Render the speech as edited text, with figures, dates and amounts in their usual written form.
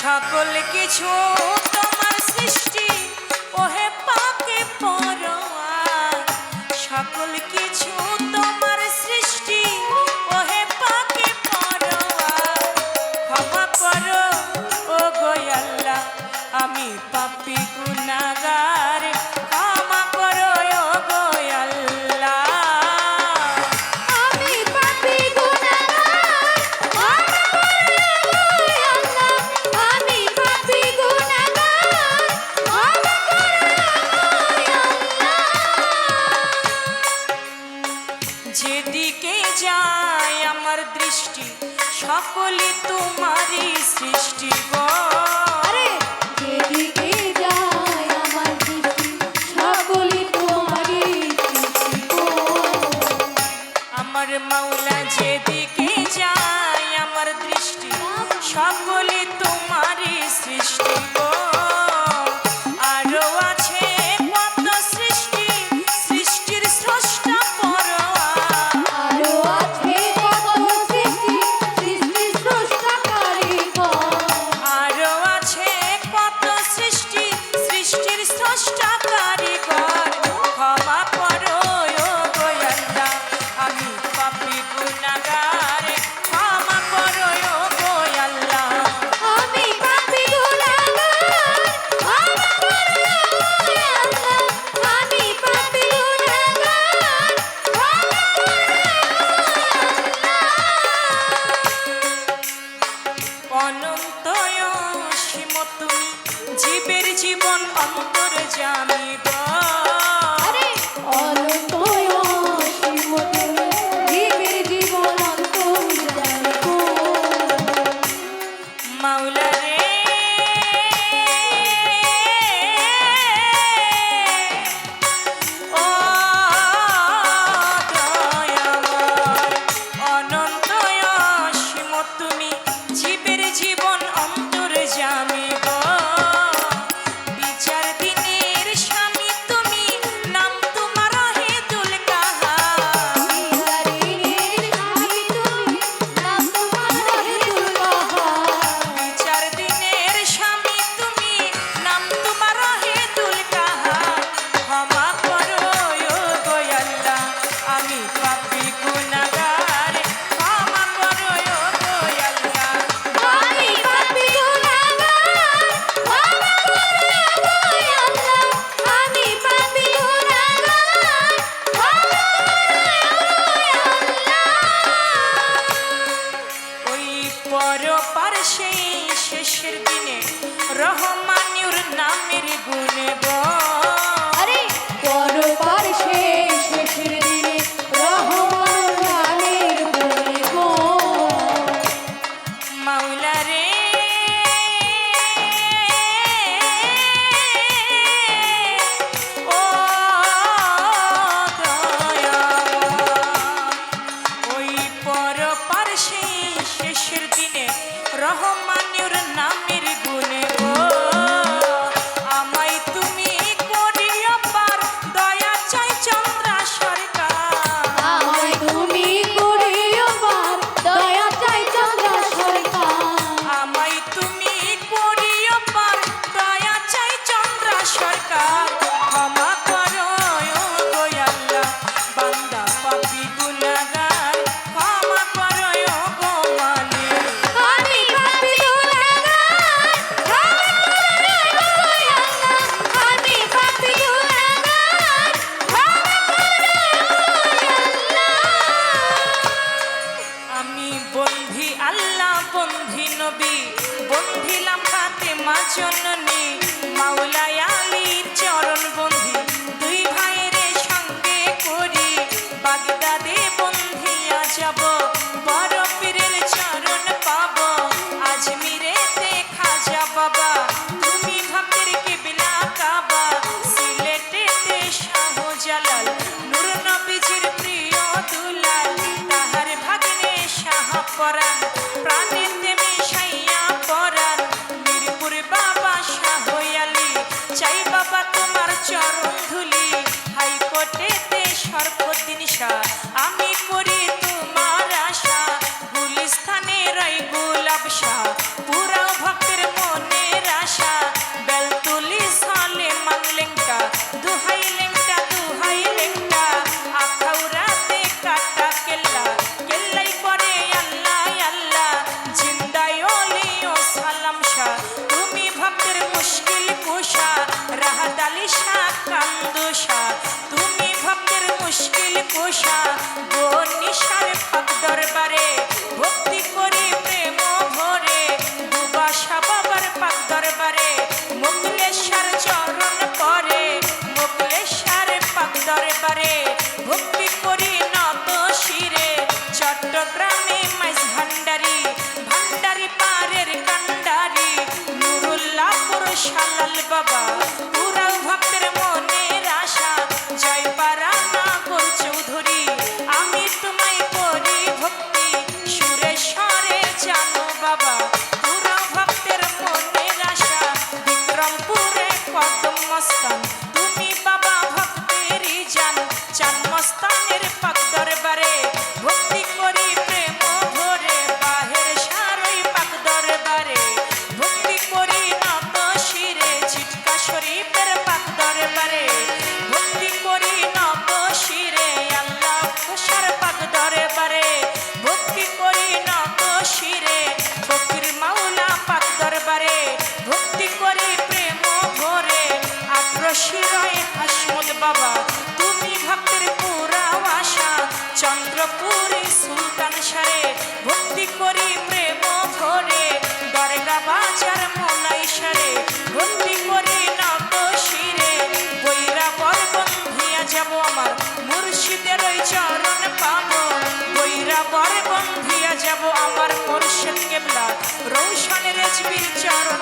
সকল কিছু তোমার সৃষ্টি ওহে পাকে পরোয়ার, সকল কিছু তোমার সৃষ্টি ওহে পাকে পরোয়ার। ক্ষমা করো ও গো আল্লাহ আমি পাপী গুনাহগার, ক্ষমা করো ও গো আল্লাহ। আমি পাপী গুনাহগার, ক্ষমা করো ও আল্লাহ। আমি পাপী গুনাহগার, ক্ষমা করো ও আল্লাহ। যেদিকে যায় আমার দৃষ্টি সকলই তোমারই সৃষ্টি গো। আরে যেদিকে যায় আমার দৃষ্টি সকলই তোমারই সৃষ্টি গো। আমার মাওলা যেদিকে যায় আমার দৃষ্টি সকলই তোমারই সৃষ্টি গো। আরো আছে কত সৃষ্টি, সৃষ্টির স্রষ্টা পরোয়ার। আরো আছে কত সৃষ্টি, সৃষ্টির স্রষ্টা কারিগর। আরো আছে কত সৃষ্টি, সৃষ্টির স্রষ্টা কারিগর। ক্ষমা করো ও গো আল্লাহ আমি পাপী গুনাহগার, ক্ষমা করো ও গো আল্লাহ। আমি পাপী গুনাহগার, ক্ষমা করো ও আল্লাহ। আমি পাপী গুনাহগার, ক্ষমা করো ও আল্লাহ। অনন্ত অসীম তুমি জীবের জীবন অন্তর্যামী গো। আরে অনন্ত অসীম তুমি জীবের জীবন অন্তর্যামী গো। মাওলা রে ও দয়াময়, অনন্ত অসীম তুমি জীবের জীবন অন্তর্যামী গো। বিচার দিনের স্বামী তুমি, নাম তোমার হেদুল কাহার। বিচারিণীর স্বামী তুমি, নাম তোমার হেতুল কাহার। বিচার দিনের স্বামী তুমি, নাম তোমার হেতুল কাহার। ক্ষমা করো ও গো আল্লাহ আমি পাপী গুনাহগার, ক্ষমা করো ও গো আল্লাহ। আমি পাপী গুনাহগার, ক্ষমা করো ও আল্লাহ। আমি পাপী গুনাহগার, ক্ষমা করো ও আল্লাহ। ওই পরপার সেই শেষের দিনে রহমানুর নামের গুণে গো। আরে পরপার শেষের দিনে রহমান নামের গুণে গো। মাওলা রে ও দয়াময়, ওই পরপার সেই শেষের দিনে রহমানুর নামের গুণে গো। আমায় তুমি করিও পার, দয়া চাই চন্দ্রা সরকার। আমায় তুমি করিও পার, দয়া চাই চন্দ্রা সরকার। আমায় তুমি করিও পার, দয়া চাই চন্দ্রা সরকার। ক্ষমা করো ও গো আল্লাহ বান্দা পাপী গুনাহগার, ক্ষমা করো ও গো মালিক। আমি পাপী গুনাহগার, ক্ষমা করো ও আল্লাহ। আমি পাপী গুনাহগার, ক্ষমা করো ও আল্লাহ। আমি বন্ধি আল্লাহ বন্ধি নবী, বন্ধিলাম ফাতেমা জননী। মাওলা আলীর চরণ বন্ধি দুই ভাইয়ের সঙ্গে করি। বাগদাদে বন্ধিয়া যাব, বড় পীরের চরণ পাব। আজমিরেতে খাজা বাবা, তুমি ভক্তের কিবলা কাবা। সিলেটেতে শাহজালাল, নূর নবীজির প্রিয় দুলাল। তাহার ভাগ্নে শাহ পরাণ, প্রাণেতে মিশাইয়া পরাণ। মিরপুর বাবা শাহ আলী, চাই বাবা তোমার চরণ ধুলি। হাইকোর্টেতে সর্বদিন শাহ, আমি করি তোমার আশা। গুলিস্তানে রই গোলাপ শাহ, পুরা ভক্তের মন শালাল বাবা পুরাও ভক্তের মনের আশা জয় পারা নাগর চৌধুরী আমি তোমায় করি ভক্তি সুরে স্বরে জানো বাবা পুরাও ভক্তের মনের আশা বিক্রমপুরে কদম মস্তান তুমি বাবা ভক্তেরই জান চান মস্তানের পাক দরবারে ভক্তি করি প্রেম ভরে বাহের সারই পাক দরবারে ভক্তি করি নত শিরে ছিটকা শরীফের পাক দরবারে ভক্তি করি নত শিরে আল্লাহ খুশার পাক দরবারে ভক্তি করি নত শিরে ফকির মাওলা পাক দরবারে ভক্তি করি প্রেম ভরে আক্রোশিরয় হাসমত বাবা তুমি ভক্তের পুরা আশা চন্দ্রপুরী সুলতান সারে ভক্তি করি প্রেম ভরে দরগা বাজার মোলাই সারে ভক্তি করি নত শিরে বৈরা বরবন্ধিয়া যাব আমার মুর্শিদের ওই চরণ পাবো বৈরা বরবন্ধিয়া যাব আমার মুর্শিদ কেবলা রৌশনের রেজবির চরণ